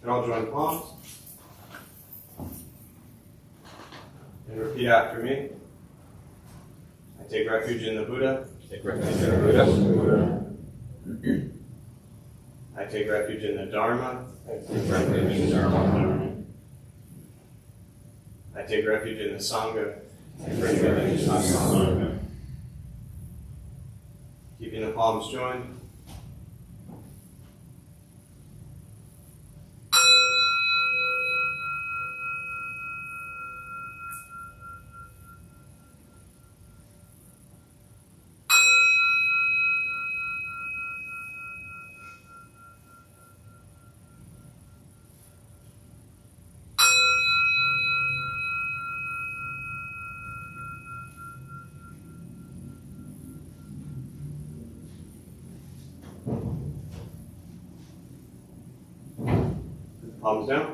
can all join palms. And repeat after me. I take refuge in the Buddha. Take refuge in the Buddha. I take refuge in the Dharma. I take refuge in the Dharma. I take refuge in the Sangha. I take refuge in the Sangha. Keeping the palms joined. Palms down.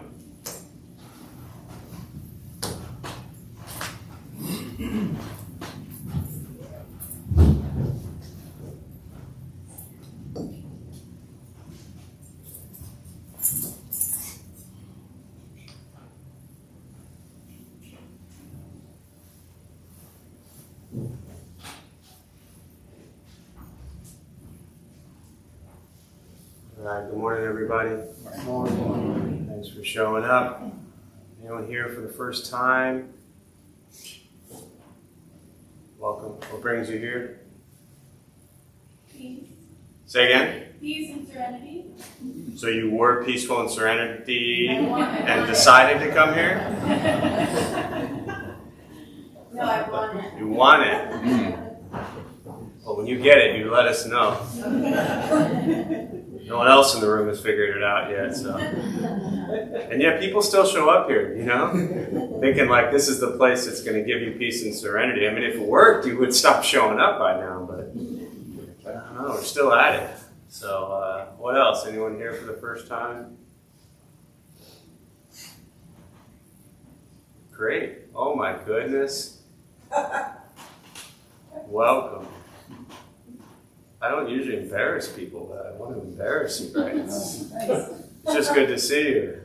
All right, good morning, everybody. Good morning. Thanks for showing up. Anyone here for the first time? Welcome. What brings you here? Peace. Say again? Peace and serenity. So you were peaceful and serenity I want and decided to come here? No, I want it. You want it. Well, when you get it, you let us know. No one else in the room has figured it out yet, so. And yet people still show up here, you know? Thinking like this is the place that's going to give you peace and serenity. I mean, if it worked, you would stop showing up by now, but I don't know, we're still at it. So, what else? Anyone here for the first time? Great. Oh my goodness. Welcome. I don't usually embarrass people, but I want to embarrass you, right? It's just good to see you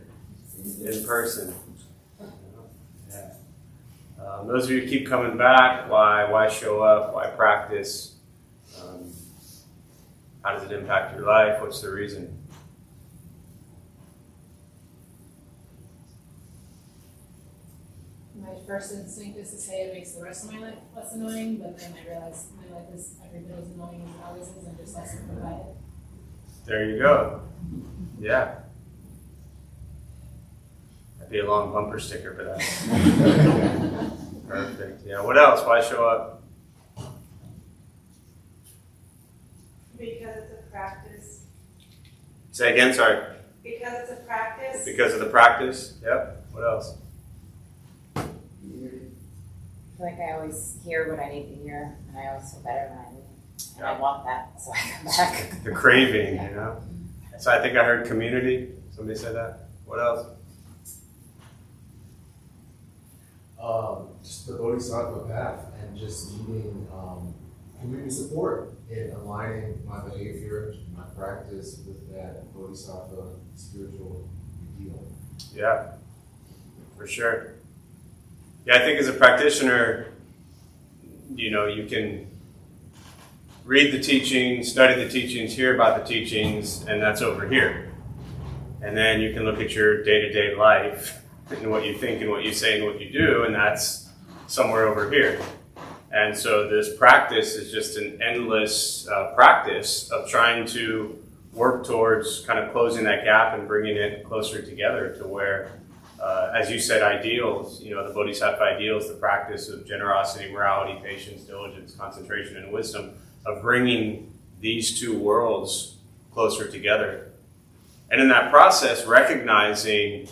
in person. Yeah. Those of you who keep coming back, why show up? Why practice? How does it impact your life? What's the reason? My first instinct is to say it makes the rest of my life less annoying, but then I realize my life is every bit as annoying as it always is, and just less simplified. There you go. Yeah. That'd be a long bumper sticker for that. Perfect. Yeah. What else? Why show up? Because it's a practice. Say again, sorry. Because it's a practice. Because of the practice? Yep. What else? I feel like I always hear what I need to hear, and I always feel better when I leave. And I want that, so I come back. The craving, you know? So I think I heard community. Somebody said that. What else? Just the Bodhisattva Path and just needing community support in aligning my behavior, my practice with that Bodhisattva spiritual ideal. Yeah, for sure. Yeah, I think as a practitioner, you know, you can read the teachings, study the teachings, hear about the teachings, and that's over here. And then you can look at your day-to-day life and what you think and what you say and what you do, and that's somewhere over here. And so this practice is just an endless practice of trying to work towards kind of closing that gap and bringing it closer together to where, as you said, ideals, you know, the Bodhisattva ideals, the practice of generosity, morality, patience, diligence, concentration, and wisdom, of bringing these two worlds closer together. And in that process, recognizing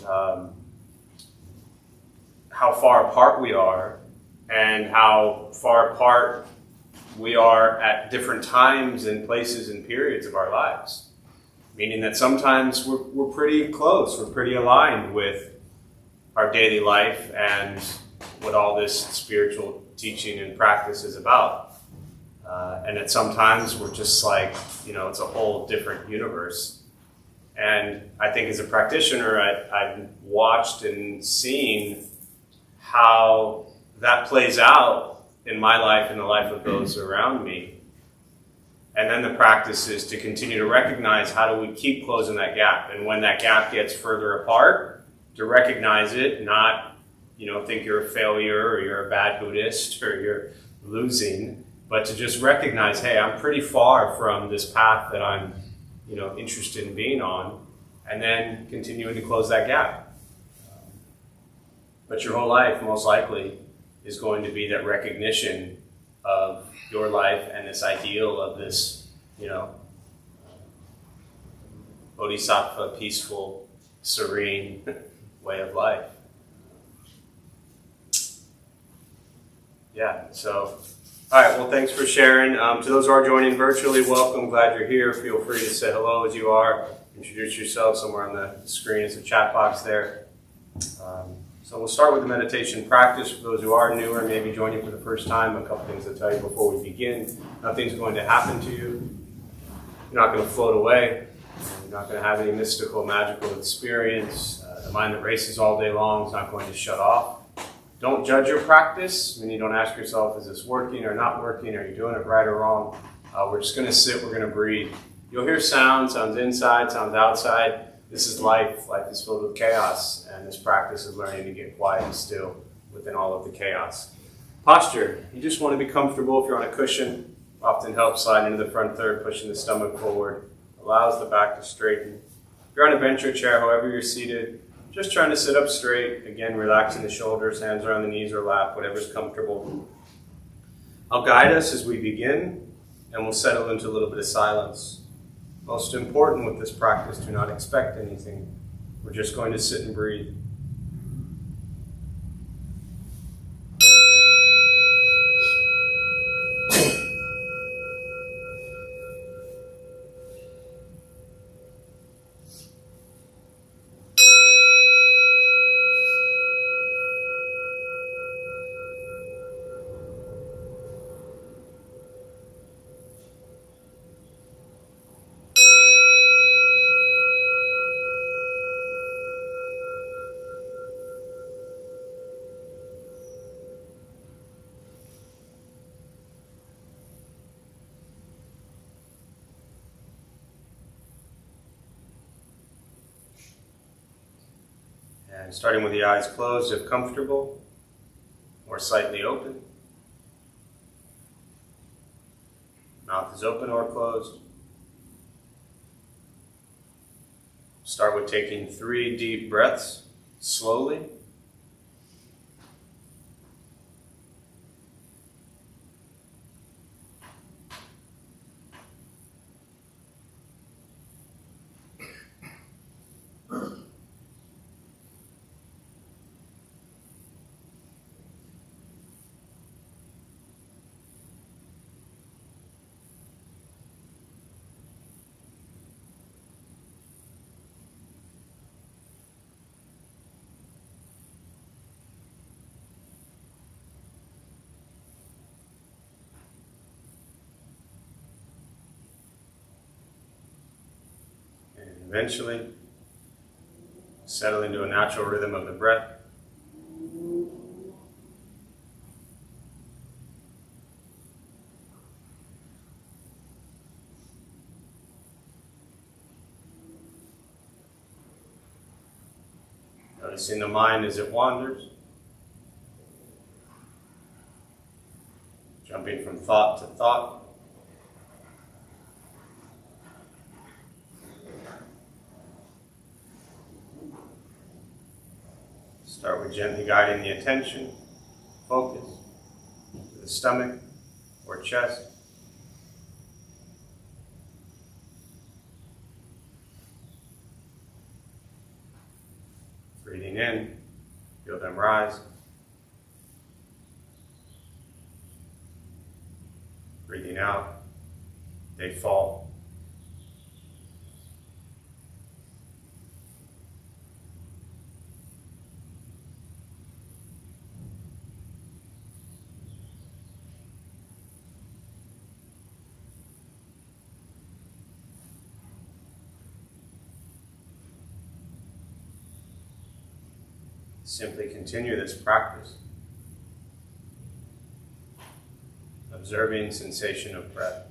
how far apart we are and how far apart we are at different times and places and periods of our lives. Meaning that sometimes we're pretty close, we're pretty aligned with our daily life and what all this spiritual teaching and practice is about. And at sometimes we're just like, you know, it's a whole different universe. And I think as a practitioner, I've watched and seen how that plays out in my life and the life of those around me. And then the practice is to continue to recognize how do we keep closing that gap. And when that gap gets further apart, to recognize it, not think you're a failure or you're a bad Buddhist or you're losing, but to just recognize, hey, I'm pretty far from this path that I'm interested in being on, and then continuing to close that gap. But your whole life, most likely, is going to be that recognition of your life and this ideal of this, Bodhisattva, peaceful, serene way of life. Yeah, so, all right, well, thanks for sharing. To those who are joining virtually, welcome. Glad you're here. Feel free to say hello as you are. Introduce yourself. Somewhere on the screen is a chat box there. So we'll start with the meditation practice. For those who are newer, maybe joining for the first time, a couple things to tell you before we begin. Nothing's going to happen to you. You're not going to float away. You're not going to have any mystical, magical experience. The mind that races all day long is not going to shut off. Don't judge your practice. You don't ask yourself, is this working or not working? Are you doing it right or wrong? We're just going to sit. We're going to breathe. You'll hear sounds inside, sounds outside. This is life. Life is filled with chaos, and this practice is learning to get quiet and still within all of the chaos. Posture. You just want to be comfortable. If you're on a cushion, often helps slide into the front third, pushing the stomach forward. Allows the back to straighten. If you're on a bench or chair, however you're seated, just trying to sit up straight. Again, relaxing the shoulders, hands around the knees or lap, whatever's comfortable. I'll guide us as we begin, and we'll settle into a little bit of silence. Most important with this practice, do not expect anything. We're just going to sit and breathe. And starting with the eyes closed if comfortable, or slightly open. Mouth is open or closed. Start with taking 3 deep breaths, slowly. Eventually, settle into a natural rhythm of the breath. Noticing the mind as it wanders. Jumping from thought to thought. Start with gently guiding the attention, focus, to the stomach or chest. Breathing in, feel them rise. Breathing out, they fall. simply continue this practice, observing sensation of breath.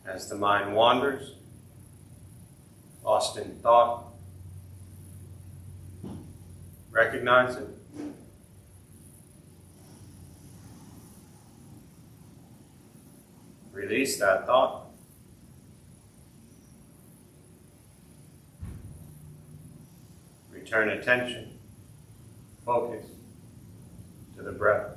As the mind wanders, lost in thought, recognize it. Release that thought. Return attention, focus to the breath.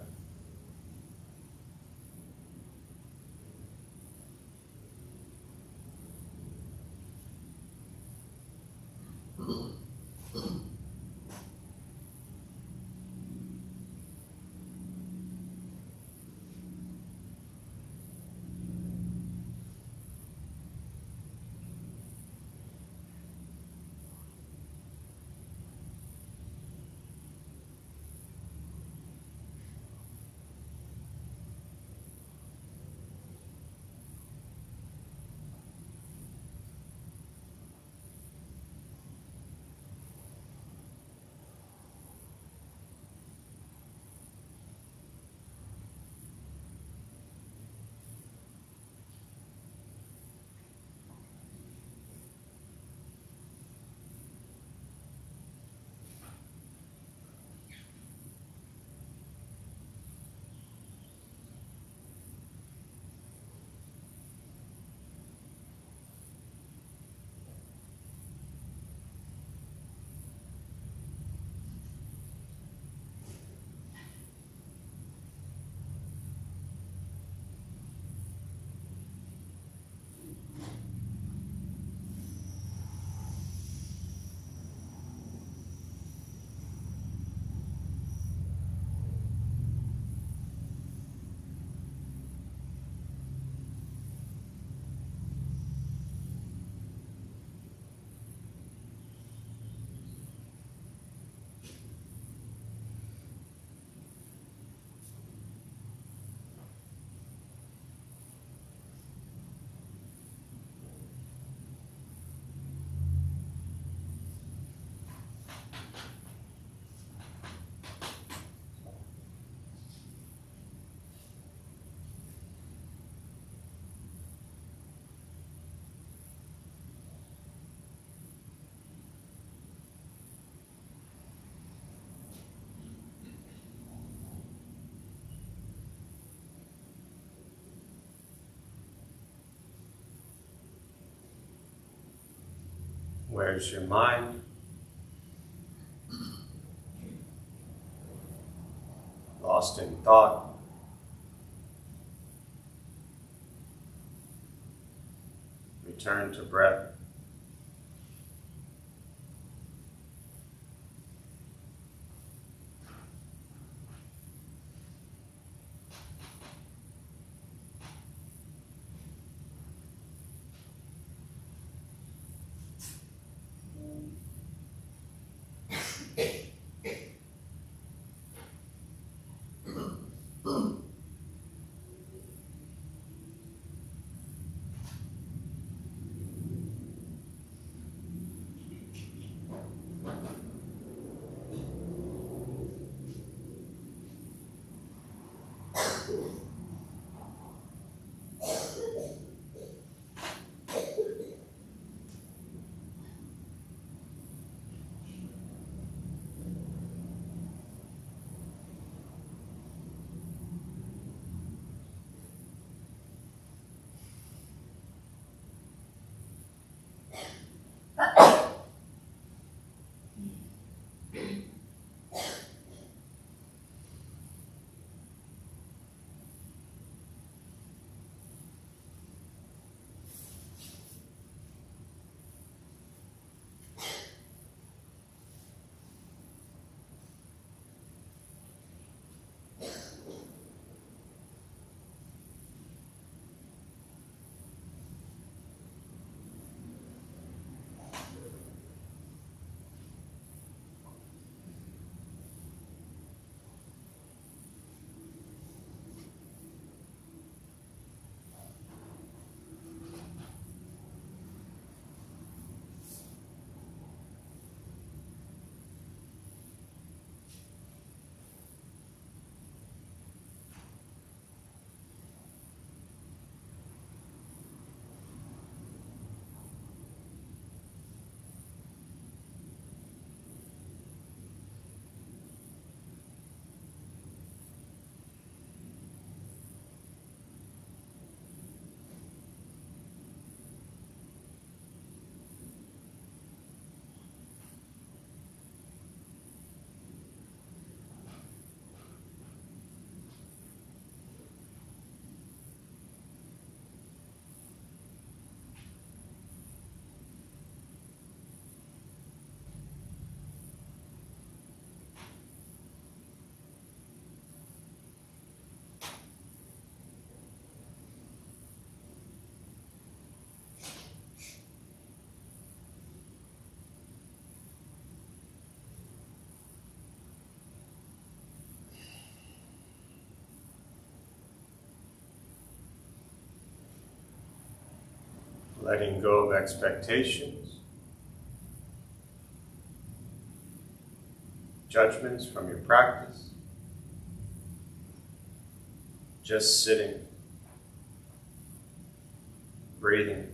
Where's your mind? Lost in thought. Return to breath. letting go of expectations, judgments from your practice, just sitting, breathing.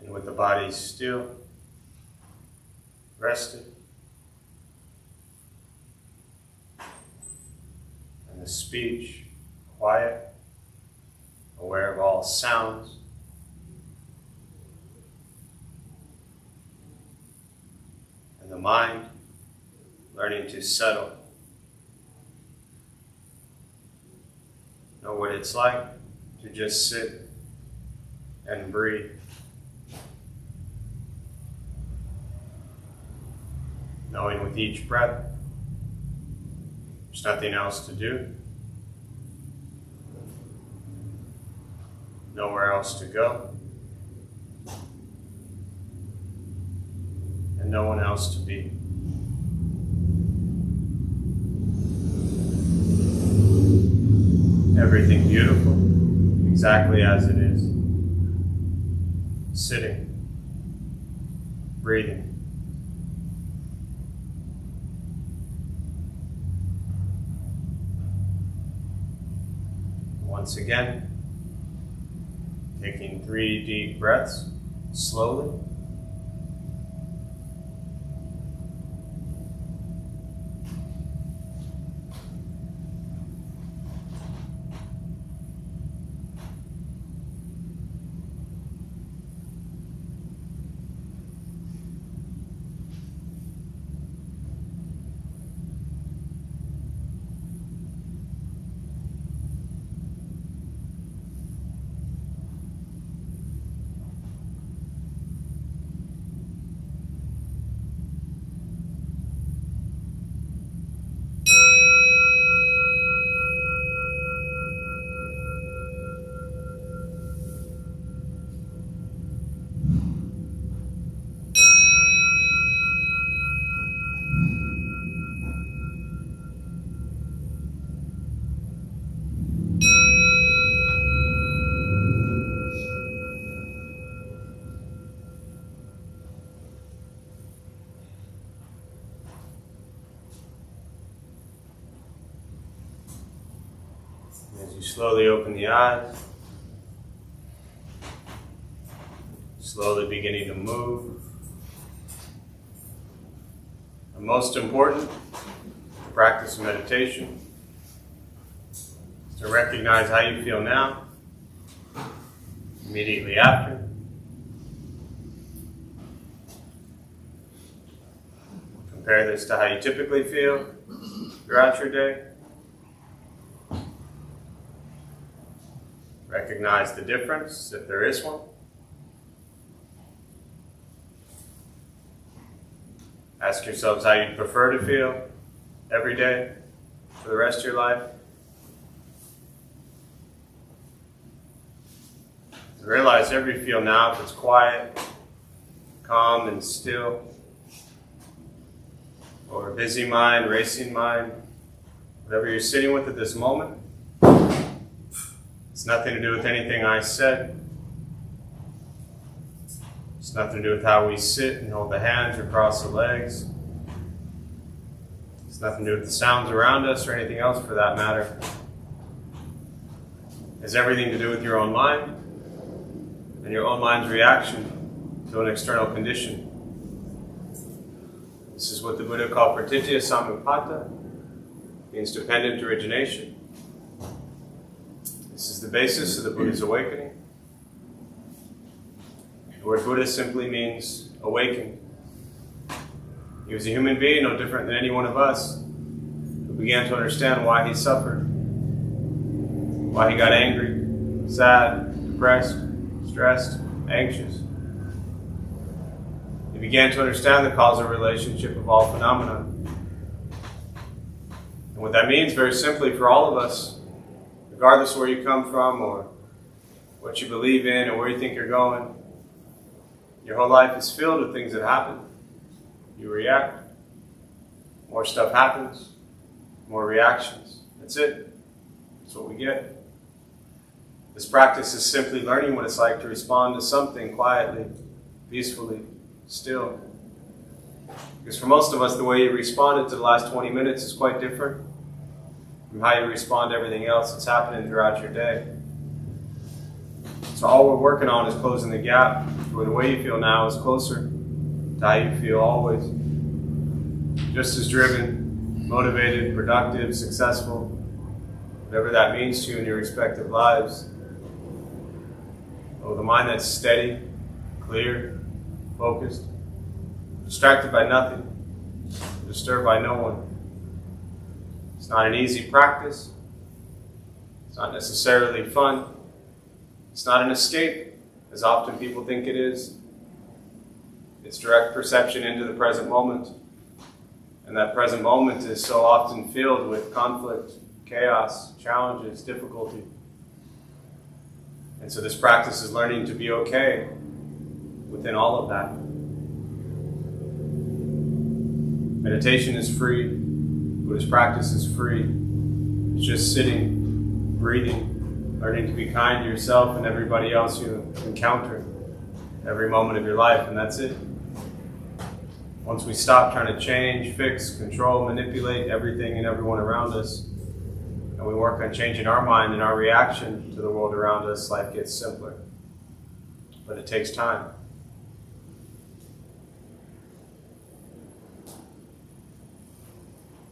And with the body still, rested, and the speech quiet, aware of all sounds, and the mind learning to settle. Know what it's like to just sit and breathe. knowing with each breath there's nothing else to do, nowhere else to go, and no one else to be. Everything beautiful, exactly as it is. Sitting, breathing. Once again, taking 3 deep breaths, slowly. As you slowly open the eyes, slowly beginning to move. And most important, the practice of meditation is to recognize how you feel now, immediately after. Compare this to how you typically feel throughout your day. Recognize the difference, if there is one. Ask yourselves how you'd prefer to feel every day for the rest of your life. Realize every feel now, if it's quiet, calm and still, or a busy mind, racing mind, whatever you're sitting with at this moment, it's nothing to do with anything I said. It's nothing to do with how we sit and hold the hands or cross the legs. It's nothing to do with the sounds around us or anything else for that matter. It's everything to do with your own mind and your own mind's reaction to an external condition. This is what the Buddha called pratitya samuppada, means dependent origination. This is the basis of the Buddha's awakening. The word Buddha simply means awakened. He was a human being, no different than any one of us, who began to understand why he suffered, why he got angry, sad, depressed, stressed, anxious. He began to understand the causal relationship of all phenomena. And what that means, very simply, for all of us, regardless of where you come from or what you believe in or where you think you're going, your whole life is filled with things that happen. You react. More stuff happens. More reactions. That's it. That's what we get. This practice is simply learning what it's like to respond to something quietly, peacefully, still. Because for most of us, the way you responded to the last 20 minutes is quite different from how you respond to everything else that's happening throughout your day. So all we're working on is closing the gap where the way you feel now is closer to how you feel always. Just as driven, motivated, productive, successful, whatever that means to you in your respective lives. With a mind that's steady, clear, focused, distracted by nothing, disturbed by no one. It's not an easy practice. It's not necessarily fun. It's not an escape, as often people think it is. It's direct perception into the present moment. And that present moment is so often filled with conflict, chaos, challenges, difficulty. And so this practice is learning to be okay within all of that. Meditation is free. Buddhist practice is free. It's just sitting, breathing, learning to be kind to yourself and everybody else you encounter every moment of your life, and that's it. Once we stop trying to change, fix, control, manipulate everything and everyone around us, and we work on changing our mind and our reaction to the world around us, life gets simpler. But it takes time.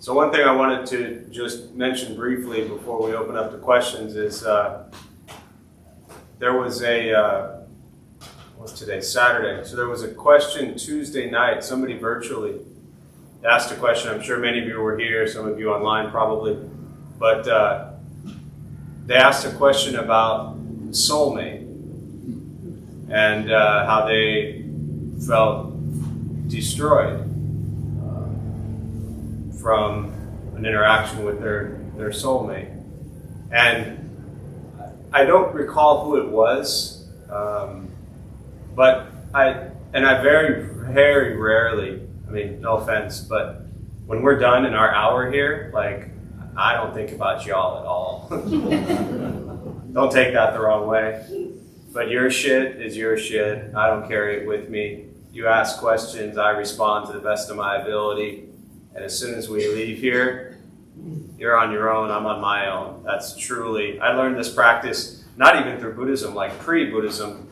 So one thing I wanted to just mention briefly before we open up to questions is there was what's today? Saturday. So there was a question Tuesday night. Somebody virtually asked a question. I'm sure many of you were here, some of you online probably. But they asked a question about soulmate and how they felt destroyed from an interaction with their soulmate. And I don't recall who it was, but I very, very rarely, I mean, no offense, but when we're done in our hour here, like, I don't think about y'all at all. Don't take that the wrong way. But your shit is your shit. I don't carry it with me. You ask questions, I respond to the best of my ability. And as soon as we leave here, you're on your own, I'm on my own. That's truly, I learned this practice, not even through Buddhism, like pre-Buddhism.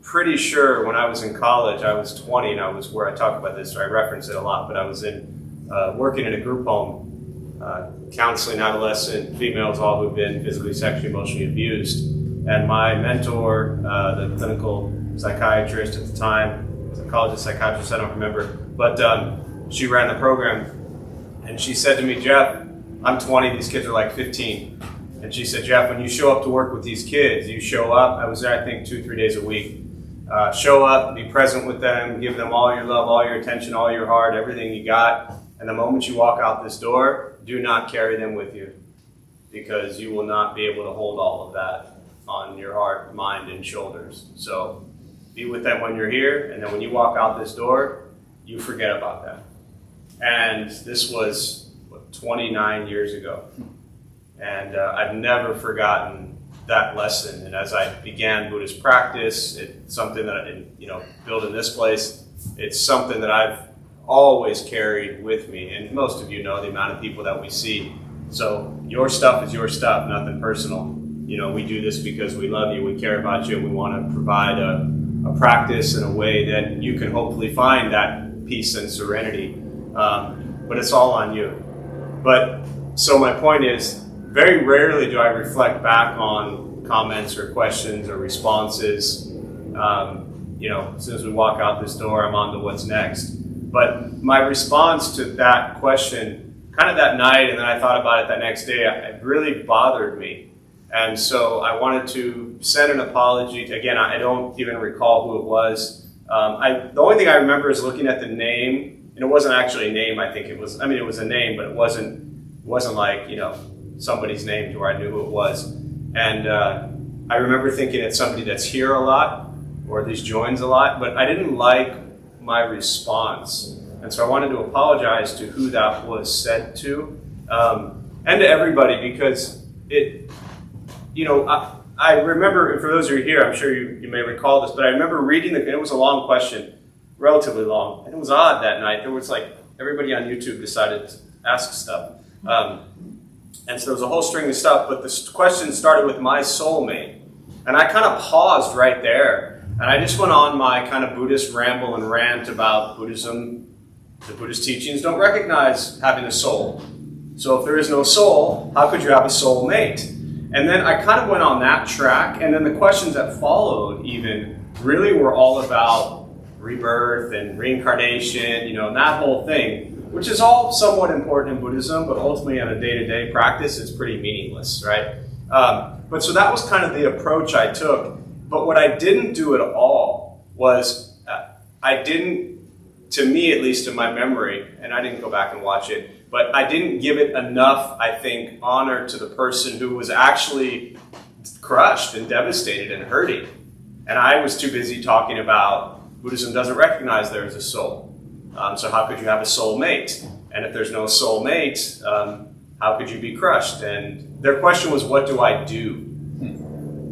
Pretty sure when I was in college, I was 20, and I was where I talk about this, so I reference it a lot, but I was working in a group home, counseling adolescent females, all who've been physically, sexually, emotionally abused. And my mentor, the clinical psychiatrist at the time, psychologist, psychiatrist, I don't remember, but she ran the program, and she said to me, Jeff, I'm 20, these kids are like 15. And she said, Jeff, when you show up to work with these kids, you show up, I was there, I think, 2-3 days a week. Show up, be present with them, give them all your love, all your attention, all your heart, everything you got. And the moment you walk out this door, do not carry them with you, because you will not be able to hold all of that on your heart, mind, and shoulders. So be with them when you're here, and then when you walk out this door, you forget about that. And this was 29 years ago. And I've never forgotten that lesson. And as I began Buddhist practice, it's something that, built in this place, it's something that I've always carried with me. And most of you know the amount of people that we see. So your stuff is your stuff, nothing personal. We do this because we love you, we care about you, and we want to provide a practice in a way that you can hopefully find that peace and serenity. But it's all on you. But so my point is, very rarely do I reflect back on comments or questions or responses. As soon as we walk out this door, I'm on to what's next. But my response to that question, kind of that night, and then I thought about it that next day, it really bothered me. And so I wanted to send an apology. Again, I don't even recall who it was. The only thing I remember is looking at the name, and it wasn't actually a name. I think it was. It was a name, but it wasn't like somebody's name to where I knew who it was. And I remember thinking it's somebody that's here a lot, or at least joins a lot. But I didn't like my response, and so I wanted to apologize to who that was said to, and to everybody, because it. I remember, for those who are here, I'm sure you may recall this, but I remember reading and it was a long question, relatively long, and it was odd that night. There was everybody on YouTube decided to ask stuff. And so there was a whole string of stuff, but the question started with my soulmate. And I kind of paused right there, and I just went on my kind of Buddhist ramble and rant about Buddhism. The Buddhist teachings don't recognize having a soul. So if there is no soul, how could you have a soulmate? And then I kind of went on that track, and then the questions that followed even really were all about rebirth and reincarnation, and that whole thing, which is all somewhat important in Buddhism, but ultimately on a day-to-day practice, it's pretty meaningless, right? But so that was kind of the approach I took. But what I didn't do at all was I didn't to me, at least in my memory, and I didn't go back and watch it, but I didn't give it enough, I think, honor to the person who was actually crushed and devastated and hurting. And I was too busy talking about Buddhism doesn't recognize there is a soul. So how could you have a soulmate? And if there's no soulmate, how could you be crushed? And their question was, what do I do?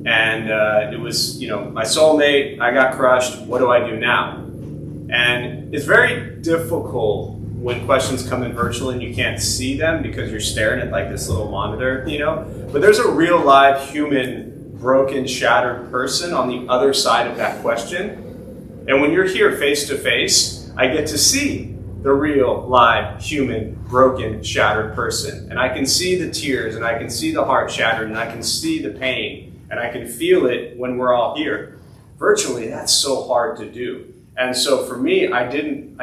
And it was, my soulmate, I got crushed, what do I do now? And it's very difficult when questions come in virtual and you can't see them because you're staring at like this little monitor, But there's a real live human, broken, shattered person on the other side of that question. And when you're here face to face, I get to see the real, live, human, broken, shattered person. And I can see the tears, and I can see the heart shattered, and I can see the pain, and I can feel it when we're all here. Virtually, that's so hard to do. And so for me, I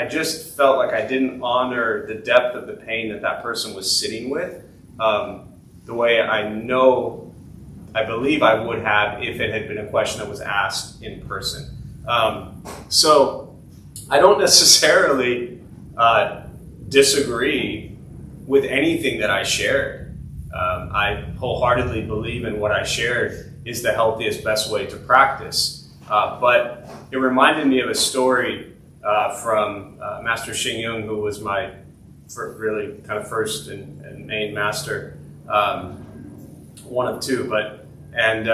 just felt like I didn't honor the depth of the pain that person was sitting with, the way I believe I would have if it had been a question that was asked in person. So I don't necessarily disagree with anything that I shared. I wholeheartedly believe in what I shared is the healthiest, best way to practice. But it reminded me of a story from Master Xing Yung, who was my really kind of first and main master, one of two. And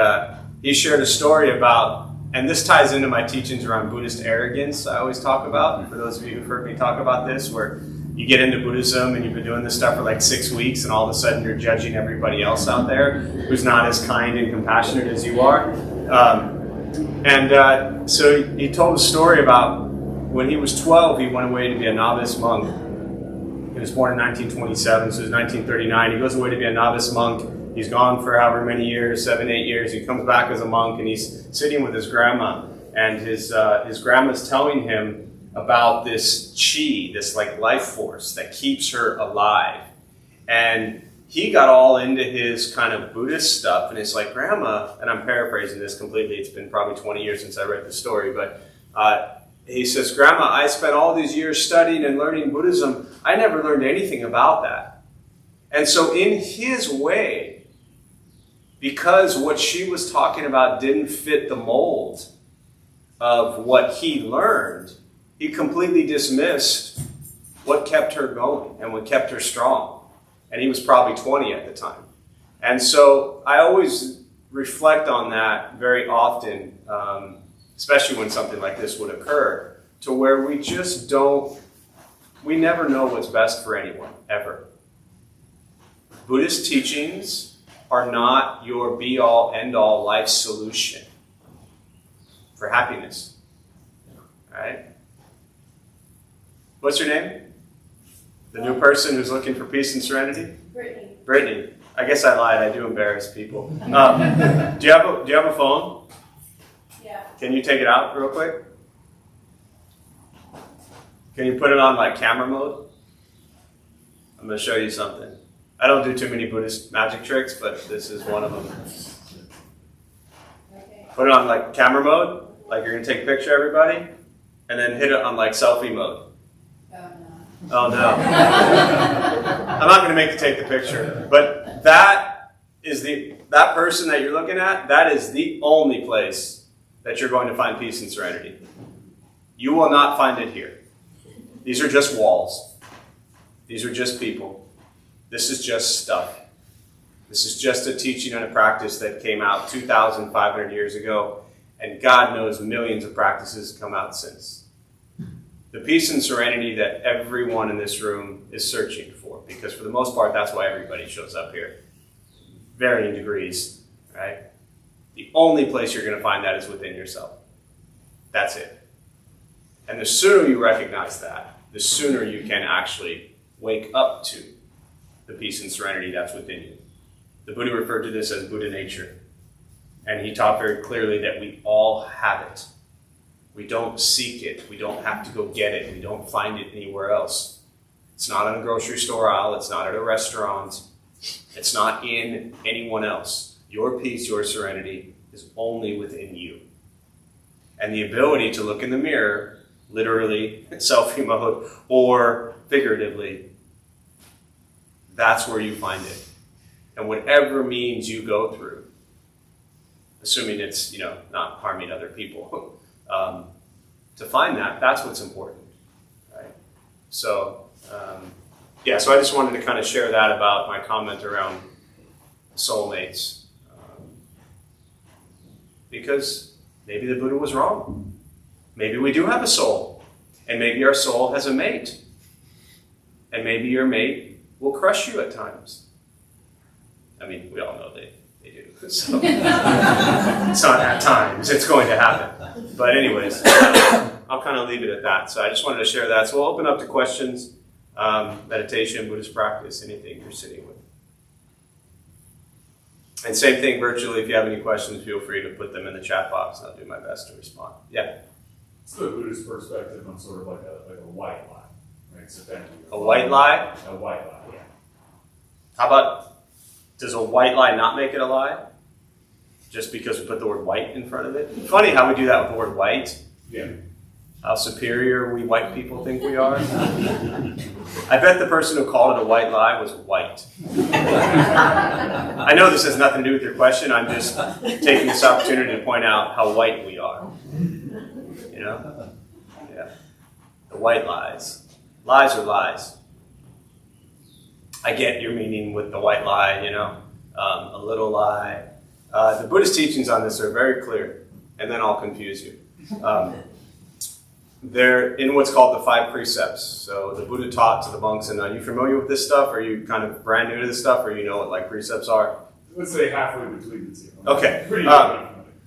he shared a story about, and this ties into my teachings around Buddhist arrogance I always talk about. For those of you who've heard me talk about this, where you get into Buddhism and you've been doing this stuff for like 6 weeks and all of a sudden you're judging everybody else out there who's not as kind and compassionate as you are. So he told a story about when he was 12, he went away to be a novice monk. He was born in 1927, so it was 1939. He goes away to be a novice monk. He's gone for however many years, 7, 8 years. He comes back as a monk, and he's sitting with his grandma. And his grandma's telling him about this chi, this like life force that keeps her alive. And he got all into his kind of Buddhist stuff. And it's like, Grandma, and I'm paraphrasing this completely. It's been probably 20 years since I read the story. But he says, Grandma, I spent all these years studying and learning Buddhism. I never learned anything about that. And so in his way, because what she was talking about didn't fit the mold of what he learned, he completely dismissed what kept her going and what kept her strong. And he was probably 20 at the time. And so I always reflect on that very often, especially when something like this would occur, to where we never know what's best for anyone, ever. Buddhist teachings are not your be-all, end-all life solution for happiness. All right? What's your name? The new person who's looking for peace and serenity? Brittany. I guess I lied. I do embarrass people. Do you have a phone? Yeah. Can you take it out real quick? Can you put it on like camera mode? I'm going to show you something. I don't do too many Buddhist magic tricks, but this is one of them. Okay. Put it on like camera mode, like you're going to take a picture of everybody, and then hit it on like selfie mode. Oh no. I'm not going to make you take the picture, but that person that you're looking at, that is the only place that you're going to find peace and serenity. You will not find it here. These are just walls. These are just people. This is just stuff. This is just a teaching and a practice that came out 2,500 years ago, and God knows millions of practices come out since. The peace and serenity that everyone in this room is searching for, because for the most part, that's why everybody shows up here. Varying degrees, right? The only place you're going to find that is within yourself. That's it. And the sooner you recognize that, the sooner you can actually wake up to the peace and serenity that's within you. The Buddha referred to this as Buddha nature. And he taught very clearly that we all have it. We don't seek it. We don't have to go get it. We don't find it anywhere else. It's not in a grocery store aisle. It's not at a restaurant. It's not in anyone else. Your peace, your serenity is only within you. And the ability to look in the mirror, literally, selfie mode, or figuratively, that's where you find it. And whatever means you go through, assuming it's, not harming other people, to find that, that's what's important, right? So, so I just wanted to kind of share that about my comment around soulmates. Because maybe the Buddha was wrong. Maybe we do have a soul. And maybe our soul has a mate. And maybe your mate will crush you at times. I mean, we all know they do. So it's not at times. It's going to happen. But anyways, I'll kind of leave it at that. So I just wanted to share that. So we'll open up to questions, meditation, Buddhist practice, anything you're sitting with. And same thing virtually. If you have any questions, feel free to put them in the chat box, and I'll do my best to respond. Yeah? It's the Buddhist perspective on sort of like a white lie, right? So a white lie? A white lie, yeah. How about, does a white lie not make it a lie? Just because we put the word white in front of it? Funny how we do that with the word white. Yeah. How superior we white people think we are. I bet the person who called it a white lie was white. I know this has nothing to do with your question. I'm just taking this opportunity to point out how white we are. Yeah. The white lies. Lies are lies. I get your meaning with the white lie, a little lie. The Buddhist teachings on this are very clear, and then I'll confuse you. They're in what's called the Five Precepts. So the Buddha taught to the monks, and are you familiar with this stuff? Are you kind of brand new to this stuff, or you know what precepts are? Let's say halfway between the two. Okay. Pretty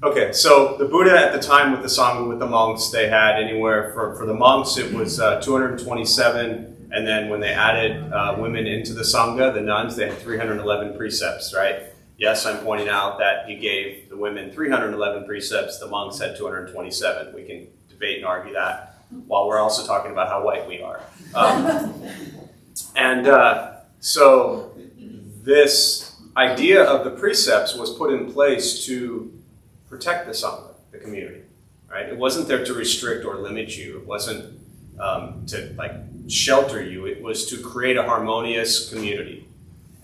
Okay, so the Buddha at the time with the Sangha, with the monks, they had anywhere for the monks it was 227, and then when they added women into the Sangha, the nuns, they had 311 precepts, right? Yes, I'm pointing out that he gave the women 311 precepts, the monks had 227. We can debate and argue that while we're also talking about how white we are. So this idea of the precepts was put in place to protect the Sangha, the community, right? It wasn't there to restrict or limit you. It wasn't to shelter you. It was to create a harmonious community.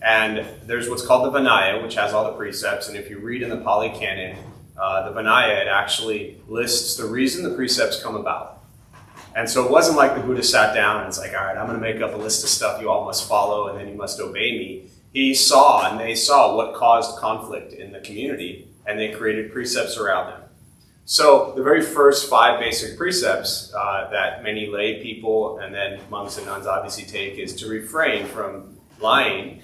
And there's what's called the Vinaya, which has all the precepts. And if you read in the Pali Canon, the Vinaya, it actually lists the reason the precepts come about. And so it wasn't like the Buddha sat down and it's like, all right, I'm going to make up a list of stuff you all must follow and then you must obey me. He saw, and they saw what caused conflict in the community, and they created precepts around them. So the very first 5 basic precepts that many lay people and then monks and nuns obviously take is to refrain from lying,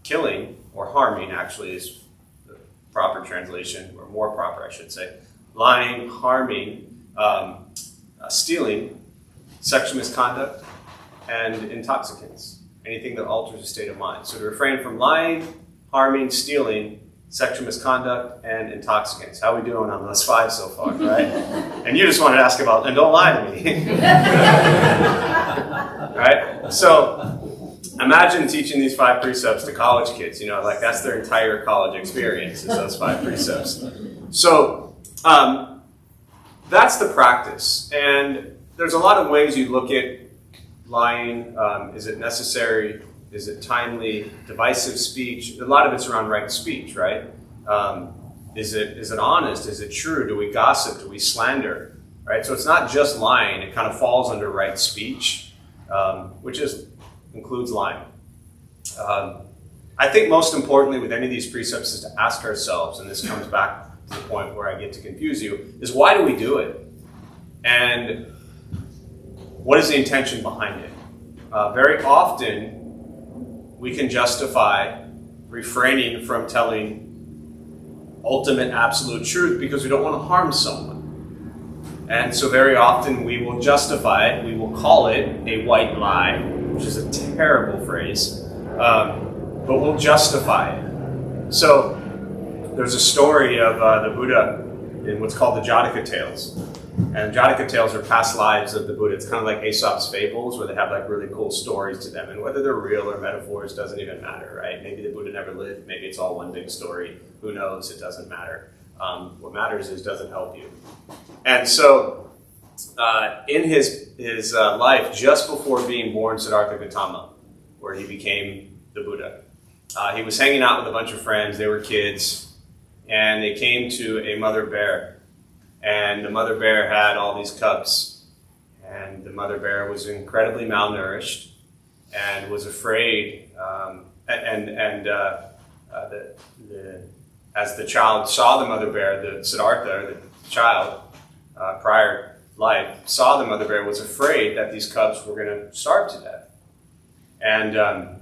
killing, or harming actually is the proper translation, or more proper I should say. Lying, harming, stealing, sexual misconduct, and intoxicants. Anything that alters the state of mind. So to refrain from lying, harming, stealing, sexual misconduct, and intoxicants. How are we doing on those 5 so far, right? And you just wanted to ask about, and don't lie to me. Right? So imagine teaching these 5 precepts to college kids. That's their entire college experience, is those 5 precepts. So that's the practice. And there's a lot of ways you look at lying. Is it necessary? Is it timely? Divisive speech? A lot of it's around right speech, right? Is it honest? Is it true? Do we gossip? Do we slander? Right? So it's not just lying. It kind of falls under right speech, which includes lying. I think most importantly with any of these precepts is to ask ourselves, and this comes back to the point where I get to confuse you, is why do we do it? And what is the intention behind it? Very often, we can justify refraining from telling ultimate absolute truth because we don't want to harm someone. And so very often we will justify it, we will call it a white lie, which is a terrible phrase, but we'll justify it. So there's a story of the Buddha in what's called the Jataka Tales. And Jataka Tales are past lives of the Buddha. It's kind of like Aesop's fables where they have really cool stories to them. And whether they're real or metaphors doesn't even matter, right? Maybe the Buddha never lived. Maybe it's all one big story. Who knows? It doesn't matter. What matters is does it help you? And so in his life, just before being born Siddhartha Gautama, where he became the Buddha, he was hanging out with a bunch of friends. They were kids, and they came to a mother bear, and the mother bear had all these cubs, and the mother bear was incredibly malnourished and was afraid. As the child saw the mother bear, the Siddhartha, the child, prior life, saw the mother bear, was afraid that these cubs were going to starve to death. And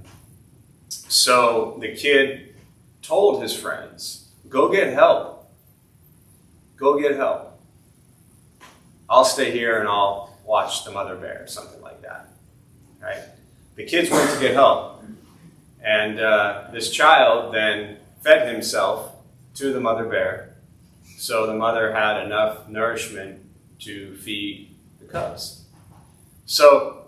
so the kid told his friends, go get help. Go get help. I'll stay here and I'll watch the mother bear, something like that. Right? The kids went to get help. And this child then fed himself to the mother bear, so the mother had enough nourishment to feed the cubs. So,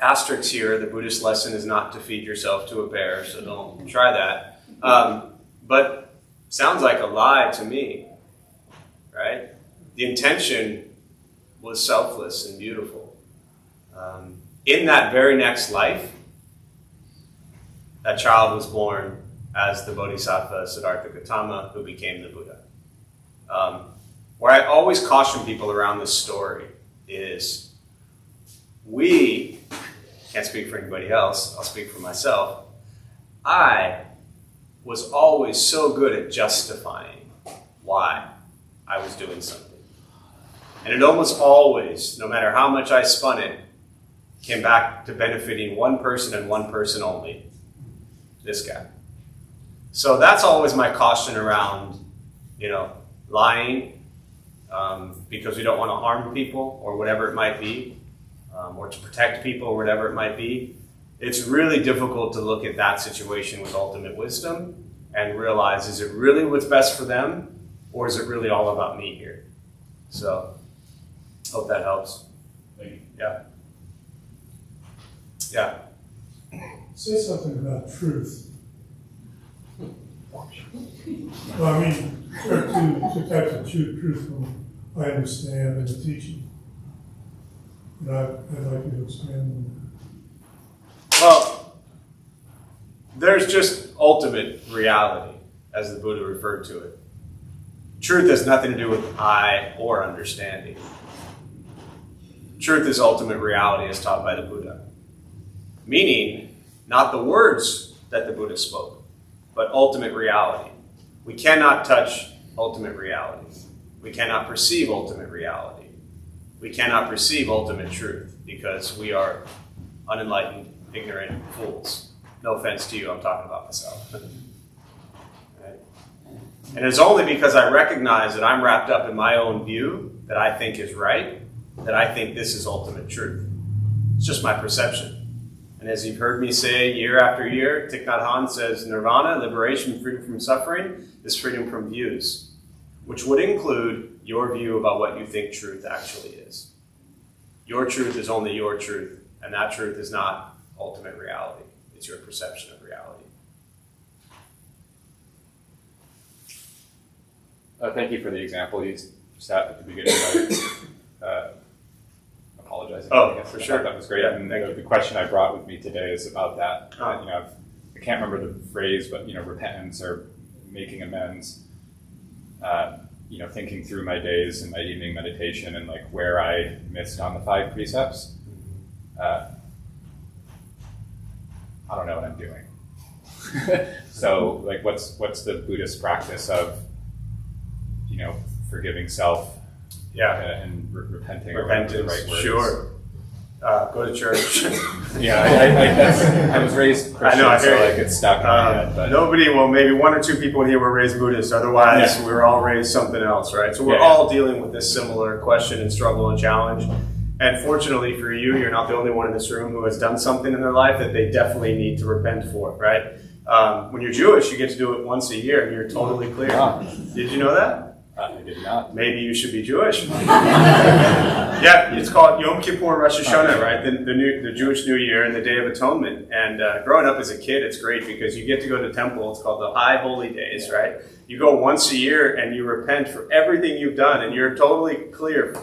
asterisk here, the Buddhist lesson is not to feed yourself to a bear, so don't try that. But sounds like a lie to me, right? The intention was selfless and beautiful. In that very next life, that child was born as the Bodhisattva Siddhartha Gautama, who became the Buddha. Where I always caution people around this story is, we, can't speak for anybody else, I'll speak for myself, I was always so good at justifying why I was doing something. And it almost always, no matter how much I spun it, came back to benefiting one person and one person only. This guy. So that's always my caution around, lying, because we don't want to harm people or whatever it might be, or to protect people or whatever it might be. It's really difficult to look at that situation with ultimate wisdom and realize, is it really what's best for them, or is it really all about me here? So, hope that helps. Thank you. Yeah. Yeah. Say something about truth. Well, I mean, there are two types of truth I understand in the teaching. And I'd like you to expand on Well, there's just ultimate reality, as the Buddha referred to it. Truth has nothing to do with I or understanding. Truth is ultimate reality as taught by the Buddha. Meaning, not the words that the Buddha spoke, but ultimate reality. We cannot touch ultimate reality. We cannot perceive ultimate reality. We cannot perceive ultimate truth because we are unenlightened, ignorant fools. No offense to you, I'm talking about myself. Right? And it's only because I recognize that I'm wrapped up in my own view that I think is right, that I think this is ultimate truth. It's just my perception. And as you've heard me say year after year, Thich Nhat Hanh says, nirvana, liberation, freedom from suffering, is freedom from views, which would include your view about what you think truth actually is. Your truth is only your truth, and that truth is not ultimate reality. It's your perception of reality. Thank you for the example you just had at the beginning about apologizing. Oh, I guess. for I sure. thought that was great. Yeah, And thank you. the question I brought with me today is about that. Oh. I can't remember the phrase, but repentance or making amends. Thinking through my days and my evening meditation and like where I missed on the 5 precepts. I don't know what I'm doing. So, like, what's the Buddhist practice of, forgiving self, and repenting? Repentance, the right words? sure. Go to church. I was raised Christian, I hear so you. like it's stuck in my head. But Maybe 1 or 2 people in here were raised Buddhist. Otherwise, we were all raised something else, right? So we're Yeah. all dealing with this similar question and struggle and challenge. And fortunately for you, you're not the only one in this room who has done something in their life that they definitely need to repent for, right? When you're Jewish, you get to do it once a year, and you're totally clear. Ah. Did you know that? I did not. Maybe you should be Jewish. Yeah, it's called Yom Kippur Rosh Hashanah, right? The Jewish New Year and the Day of Atonement. And growing up as a kid, it's great because you get to go to temple. It's called the High Holy Days, right? You go once a year and you repent for everything you've done, and you're totally clear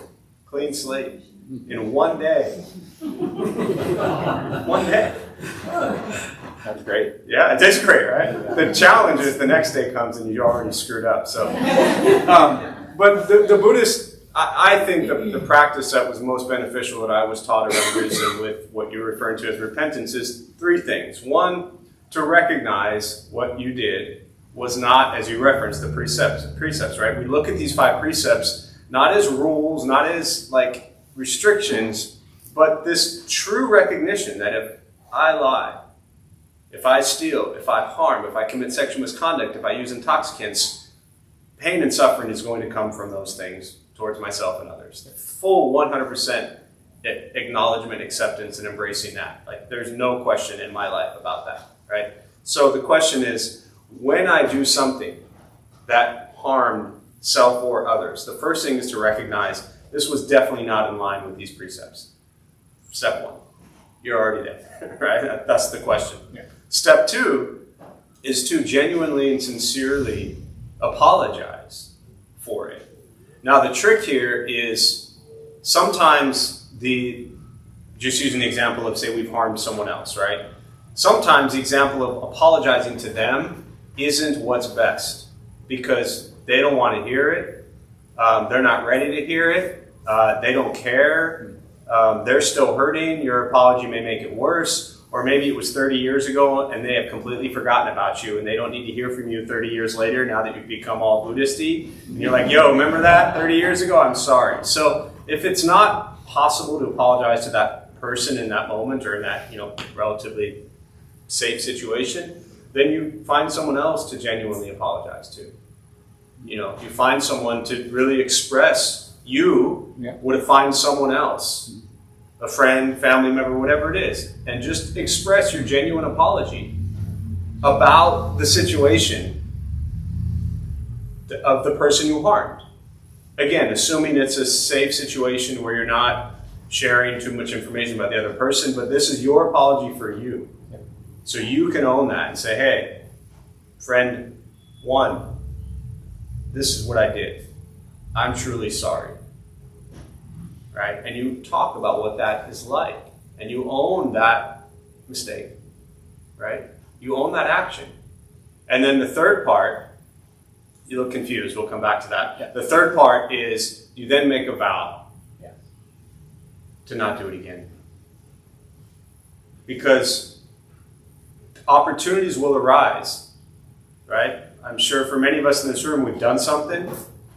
clean slate in one day. One day. That's great. Yeah, it tastes great, right? The challenge is the next day comes and you're already screwed up. So, but the Buddhist, I think the practice that was most beneficial that I was taught around Buddhism with what you're referring to as repentance is three things. One, to recognize what you did was not, as you referenced, the precepts, right? We look at these 5 precepts not as rules, not as like restrictions, but this true recognition that if I lie, if I steal, if I harm, if I commit sexual misconduct, if I use intoxicants, pain and suffering is going to come from those things towards myself and others. Full 100% acknowledgement, acceptance, and embracing that. Like, there's no question in my life about that, right? So the question is, when I do something that harmed self or others, the first thing is to recognize this was definitely not in line with these precepts. Step 1. You're already there, right? That's the question. Yeah. Step 2 is to genuinely and sincerely apologize for it. Now, the trick here is sometimes just using the example of, say, we've harmed someone else, right? Sometimes the example of apologizing to them isn't what's best because they don't want to hear it. They're not ready to hear it. They don't care. They're still hurting. Your apology may make it worse. Or maybe it was 30 years ago and they have completely forgotten about you and they don't need to hear from you 30 years later now that you've become all Buddhist-y. And you're like, yo, remember that 30 years ago? I'm sorry. So if it's not possible to apologize to that person in that moment or in that, relatively safe situation, then you find someone else to genuinely apologize to. You find someone to really express you would find someone else. A friend, family member, whatever it is, and just express your genuine apology about the situation of the person you harmed. Again, assuming it's a safe situation where you're not sharing too much information about the other person, but this is your apology for you. So you can own that and say, hey, friend 1, this is what I did. I'm truly sorry. Right? And you talk about what that is like. And you own that mistake. Right? You own that action. And then the third part, you look confused, we'll come back to that. Yeah. The third part is you then make a vow to not do it again. Because opportunities will arise. Right? I'm sure for many of us in this room, we've done something.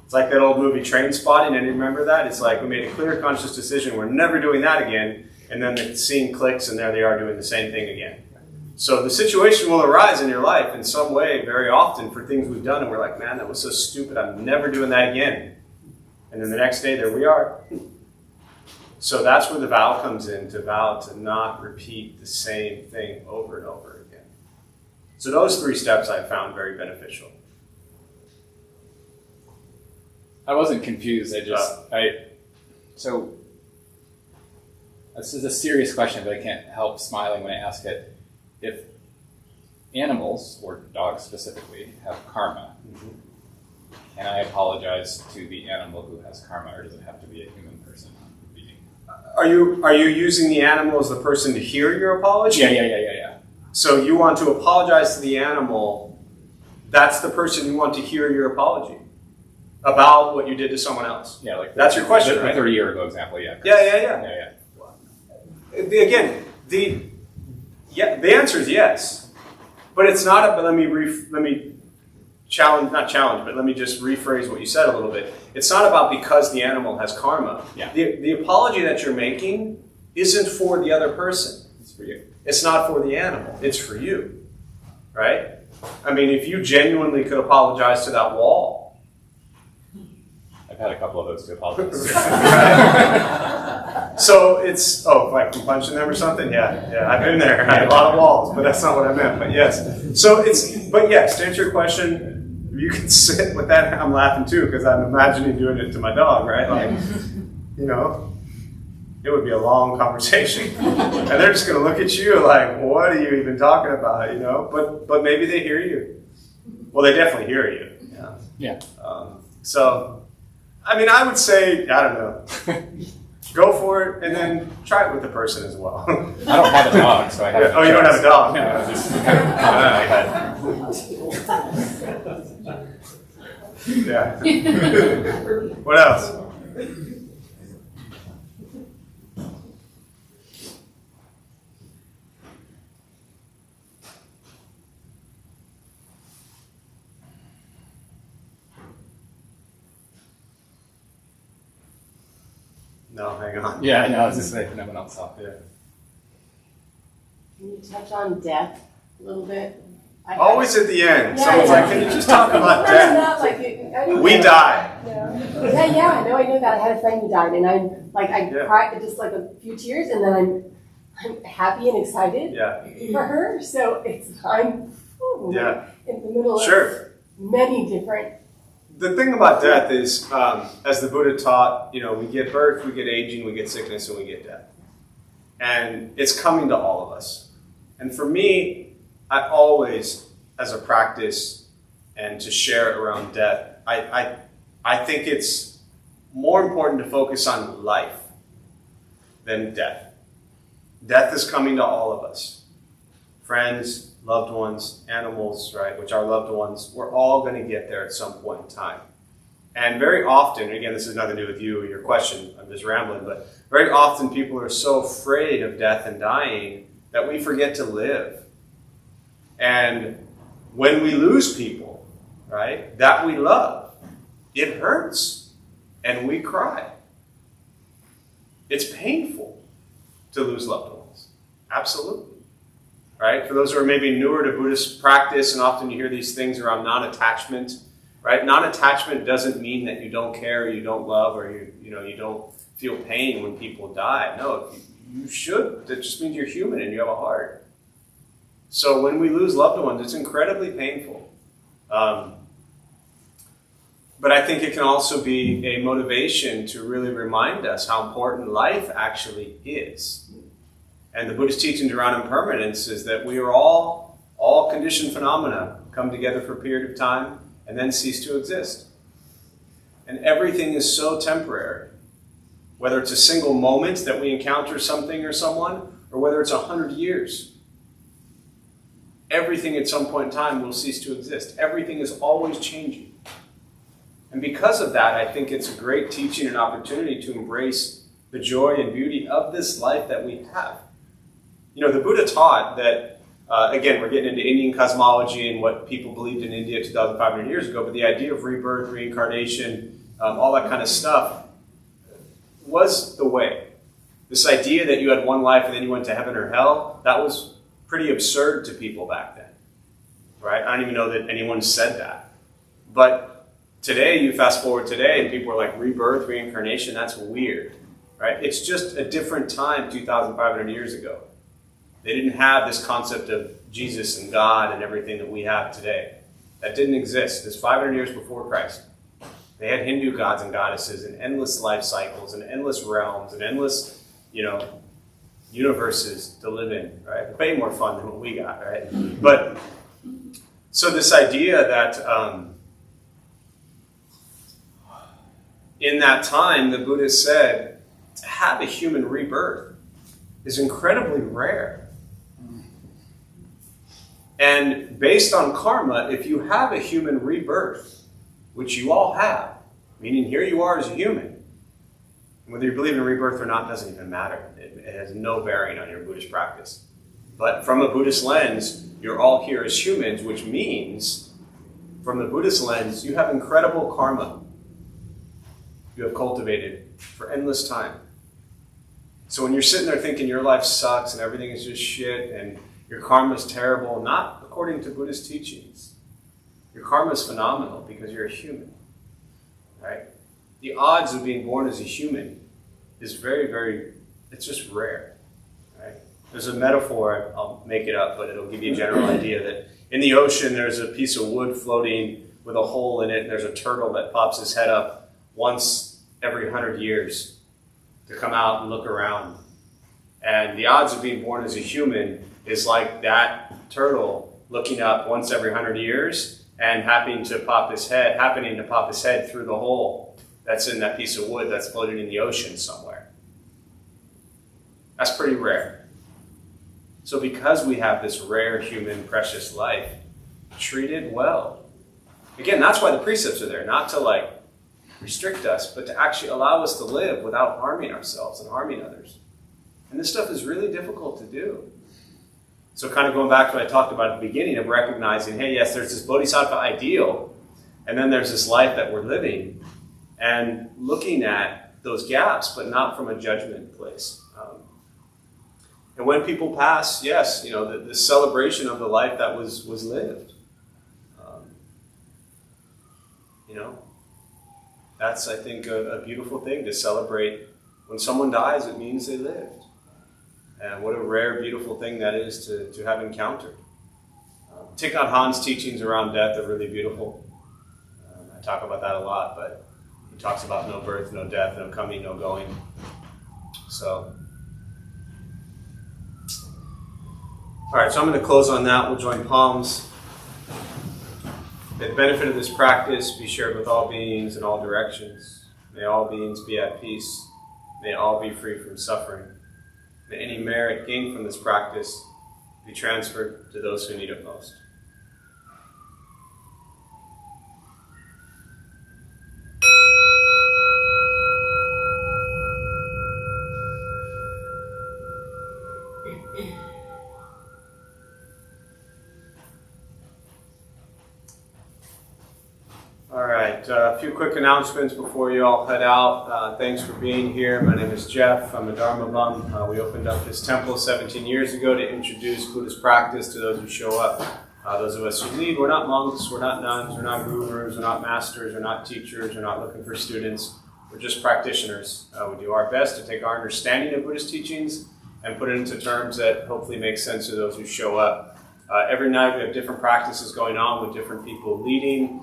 It's like that old movie Trainspotting, and you remember that? It's like we made a clear, conscious decision, we're never doing that again, and then the scene clicks, and there they are doing the same thing again. So the situation will arise in your life in some way, very often, for things we've done, and we're like, man, that was so stupid, I'm never doing that again. And then the next day, there we are. So that's where the vow comes in, to vow to not repeat the same thing over and over again. So those 3 steps I found very beneficial. I wasn't confused. So this is a serious question, but I can't help smiling when I ask it. If animals, or dogs specifically, have karma, can I apologize to the animal who has karma, or does it have to be a human person? Are you using the animal as the person to hear your apology? Yeah. So you want to apologize to the animal. That's the person you want to hear your apology about what you did to someone else. Yeah, like that's your question, the right? 30 year ago example, yeah. Yeah. Again, the answer is yes, but it's not. But let me not challenge, but let me just rephrase what you said a little bit. It's not about because the animal has karma. Yeah. The apology that you're making isn't for the other person. It's for you. It's not for the animal. It's for you, right? I mean, if you genuinely could apologize to that wall. I've had a couple of those to apologize. So it's, like from punching them or something? Yeah, I've been there. I had a lot of walls, but that's not what I meant, but yes. But yes, to answer your question, you can sit with that. I'm laughing too, because I'm imagining doing it to my dog, right? Like, it would be a long conversation. And they're just going to look at you like, what are you even talking about, But maybe they hear you. Well, they definitely hear you. Yeah. So I mean, I would say, I don't know, go for it and then try it with the person as well. I don't have a dog, so I have. Oh, you don't have a dog? No, it's just kind of Yeah. What else? No, hang on. Yeah, I know. I was just like, no one else saw. Yeah. Can you touch on death a little bit? Always at the end, Yeah, someone's yeah. like, can you just talk about No, death? not like We die. Yeah, I know that. I had a friend who died, and I Yeah. cried just like a few tears, and then I'm happy and excited Yeah, for her. So I'm yeah, in the middle sure. of many different. The thing about death is, as the Buddha taught, we get birth, we get aging, we get sickness, and we get death. And it's coming to all of us. And for me, I always, as a practice, and to share it around death, I think it's more important to focus on life than death. Death is coming to all of us. Friends, loved ones, animals, right, which are loved ones, we're all going to get there at some point in time. And very often, again, this has nothing to do with you or your question, I'm just rambling, but very often people are so afraid of death and dying that we forget to live. And when we lose people, right, that we love, it hurts and we cry. It's painful to lose loved ones. Absolutely. Right? For those who are maybe newer to Buddhist practice, and often you hear these things around non-attachment, right? Non-attachment doesn't mean that you don't care or you don't love or you don't feel pain when people die. No, you should. That just means you're human and you have a heart. So when we lose loved ones, it's incredibly painful. But I think it can also be a motivation to really remind us how important life actually is. And the Buddhist teachings around impermanence is that we are all conditioned phenomena come together for a period of time and then cease to exist. And everything is so temporary. Whether it's a single moment that we encounter something or someone, or whether it's 100 years. Everything at some point in time will cease to exist. Everything is always changing. And because of that, I think it's a great teaching and opportunity to embrace the joy and beauty of this life that we have. The Buddha taught that, again, we're getting into Indian cosmology and what people believed in India 2,500 years ago, but the idea of rebirth, reincarnation, all that kind of stuff was the way. This idea that you had one life and then you went to heaven or hell, that was pretty absurd to people back then, right? I don't even know that anyone said that. But today, you fast forward today, and people are like, rebirth, reincarnation, that's weird, right? It's just a different time 2,500 years ago. They didn't have this concept of Jesus and God and everything that we have today. That didn't exist. This 500 years before Christ. They had Hindu gods and goddesses and endless life cycles and endless realms and endless, universes to live in, right? Way more fun than what we got, right? But, so this idea that in that time, the Buddha said, to have a human rebirth is incredibly rare. And based on karma, if you have a human rebirth, which you all have, meaning here you are as a human, whether you believe in rebirth or not doesn't even matter. It has no bearing on your Buddhist practice. But from a Buddhist lens, you're all here as humans, which means, from the Buddhist lens, you have incredible karma you have cultivated for endless time. So when you're sitting there thinking your life sucks and everything is just shit and your karma is terrible, not according to Buddhist teachings. Your karma is phenomenal because you're a human, right? The odds of being born as a human is very, very, it's just rare, right? There's a metaphor, I'll make it up, but it'll give you a general idea that in the ocean there's a piece of wood floating with a hole in it, and there's a turtle that pops his head up once every 100 years to come out and look around. And the odds of being born as a human is like that turtle looking up once every 100 years and happening to pop his head through the hole that's in that piece of wood that's floating in the ocean somewhere. That's pretty rare. So because we have this rare human precious life, treat it well. Again, that's why the precepts are there, not to like restrict us, but to actually allow us to live without harming ourselves and harming others. And this stuff is really difficult to do. So kind of going back to what I talked about at the beginning of recognizing, hey, yes, there's this Bodhisattva ideal, and then there's this life that we're living, and looking at those gaps, but not from a judgment place. And when people pass, yes, you know, the celebration of the life that was lived. You know, that's, I think, a beautiful thing to celebrate. When someone dies, it means they lived. And what a rare, beautiful thing that is to have encountered. Thich Nhat Hanh's teachings around death are really beautiful. I talk about that a lot, but he talks about no birth, no death, no coming, no going. So, all right, so I'm going to close on that. We'll join palms. May the benefit of this practice be shared with all beings in all directions. May all beings be at peace. May all be free from suffering. May any merit gained from this practice be transferred to those who need it most. All right, a few quick announcements before you all head out. Thanks for being here. My name is Jeff. I'm a Dharma Bum. We opened up this temple 17 years ago to introduce Buddhist practice to those who show up. Those of us who lead, we're not monks, we're not nuns, we're not gurus, we're not masters, we're not teachers, we're not looking for students. We're just practitioners. We do our best to take our understanding of Buddhist teachings and put it into terms that hopefully make sense to those who show up. Every night we have different practices going on with different people leading.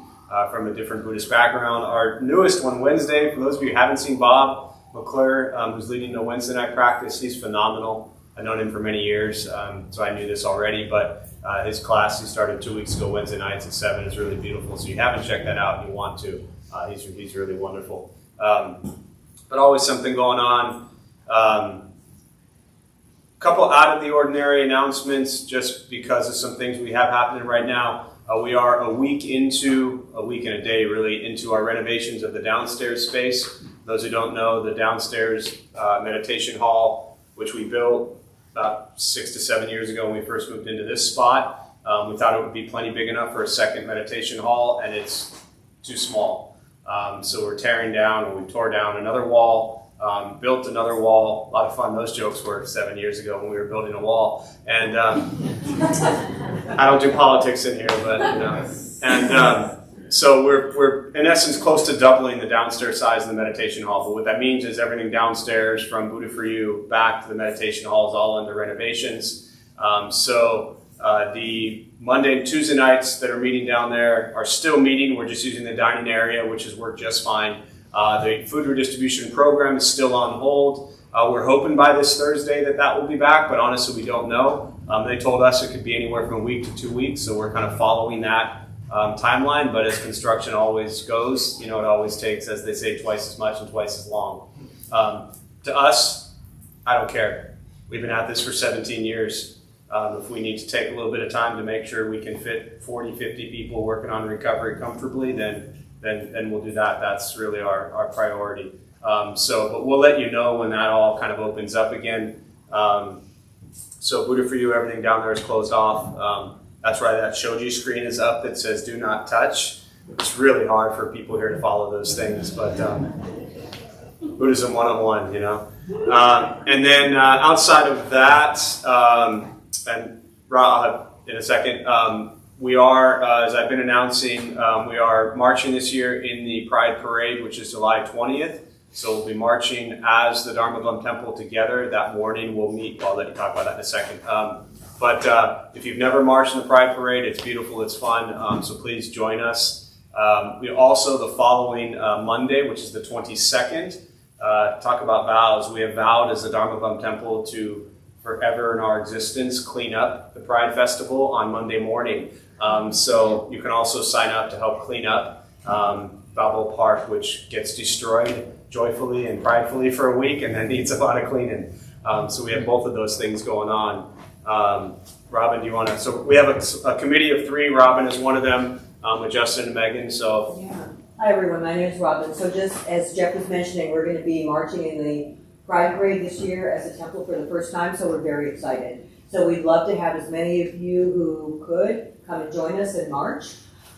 From a different Buddhist background. Our newest one, Wednesday, for those of you who haven't seen Bob McClure, who's leading the Wednesday night practice, he's phenomenal. I've known him for many years, so I knew this already, but his class he started 2 weeks ago, Wednesday nights at 7, is really beautiful. So if you haven't checked that out and you want to, he's really wonderful. But always something going on. Couple out of the ordinary announcements, just because of some things we have happening right now. We are a week and a day really, into our renovations of the downstairs space. Those who don't know, the downstairs meditation hall, which we built about 6 to 7 years ago when we first moved into this spot. We thought it would be plenty big enough for a second meditation hall, and it's too small. So we're tearing down, and we tore down another wall. Built another wall. A lot of fun those jokes were 7 years ago when we were building a wall. And I don't do politics in here, but you know. And so we're in essence close to doubling the downstairs size of the meditation hall. But what that means is everything downstairs from Buddha for You back to the meditation hall is all under renovations. So the Monday and Tuesday nights that are meeting down there are still meeting. We're just using the dining area, which has worked just fine. The food redistribution program is still on hold. We're hoping by this Thursday that will be back, but honestly, we don't know. They told us it could be anywhere from a week to 2 weeks, so we're kind of following that timeline. But as construction always goes, you know, it always takes, as they say, twice as much and twice as long. To us, I don't care. We've been at this for 17 years. If we need to take a little bit of time to make sure we can fit 40, 50 people working on recovery comfortably, then we'll do that. That's really our priority. But we'll let you know when that all kind of opens up again. So Buddha for You, everything down there is closed off. That's why that shoji screen is up that says do not touch. It's really hard for people here to follow those things, but Buddhism 101, you know. And then outside of that, and I'll have in a second, we are, as I've been announcing, we are marching this year in the Pride Parade, which is July 20th. So we'll be marching as the Dharma Bum Temple together. That morning we'll meet. Well, I'll let you talk about that in a second. But if you've never marched in the Pride Parade, it's beautiful, it's fun. So please join us. We also, the following Monday, which is the 22nd, talk about vows. We have vowed as the Dharma Bum Temple to forever in our existence clean up the Pride Festival on Monday morning. So you can also sign up to help clean up. Babel Park, which gets destroyed joyfully and pridefully for a week and then needs a lot of cleaning. So we have both of those things going on. Robin, do you want to? So we have a committee of 3. Robin is one of them, with Justin and Megan. So yeah. Hi everyone, my name is Robin. So just as Jeff was mentioning, we're going to be marching in the Pride Parade this year as a temple for the first time, so we're very excited. So we'd love to have as many of you who could come and join us in March.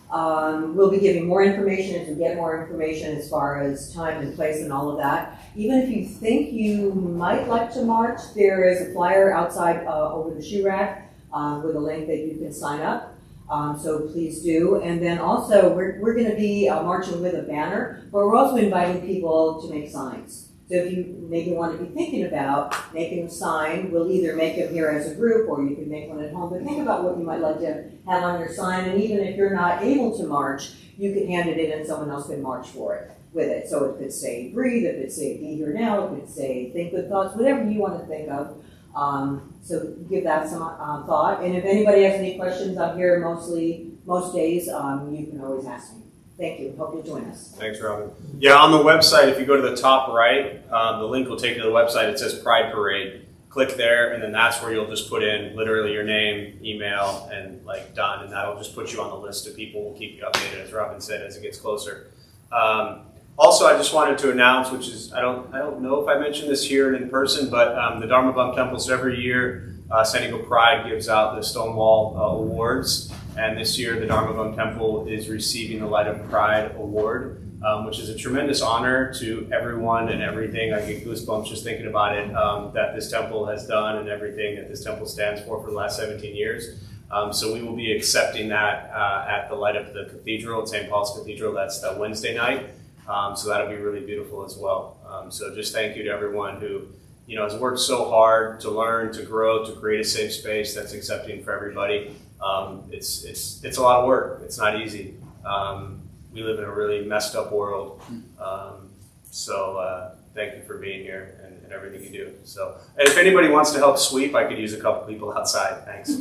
We'll be giving more information as we get more information as far as time and place and all of that. Even if you think you might like to march, there is a flyer outside over the shoe rack with a link that you can sign up. So please do. And then also, we're going to be marching with a banner, but we're also inviting people to make signs. So if you maybe want to be thinking about making a sign, we'll either make them here as a group or you can make one at home. But think about what you might like to have on your sign. And even if you're not able to march, you can hand it in and someone else can march with it. So it could say breathe, it could say be here now, it could say think good thoughts, whatever you want to think of. So give that some thought. And if anybody has any questions, I'm here most days. You can always ask me. Thank you. Hope you join us. thanks, Robin. Yeah, on the website, if you go to the top right, the link will take you to the website. It says Pride Parade. Click there, and then that's where you'll just put in literally your name, email, and like done, and that'll just put you on the list of people. We'll keep you updated, as Robin said, as it gets closer. Also, I just wanted to announce, which is I don't know if I mentioned this here in person, but the Dharma Bum Temple, so every year San Diego Pride gives out the Stonewall Awards. And this year, the Dharma Bum Temple is receiving the Light of Pride Award, which is a tremendous honor to everyone and everything. I get goosebumps just thinking about it, that this temple has done and everything that this temple stands for the last 17 years. So we will be accepting that at the Light of the Cathedral, at St. Paul's Cathedral. That's the Wednesday night. So that'll be really beautiful as well. So just thank you to everyone who has worked so hard to learn, to grow, to create a safe space that's accepting for everybody. It's a lot of work. It's not easy. We live in a really messed up world. So thank you for being here and everything you do. So, and if anybody wants to help sweep, I could use a couple people outside. Thanks.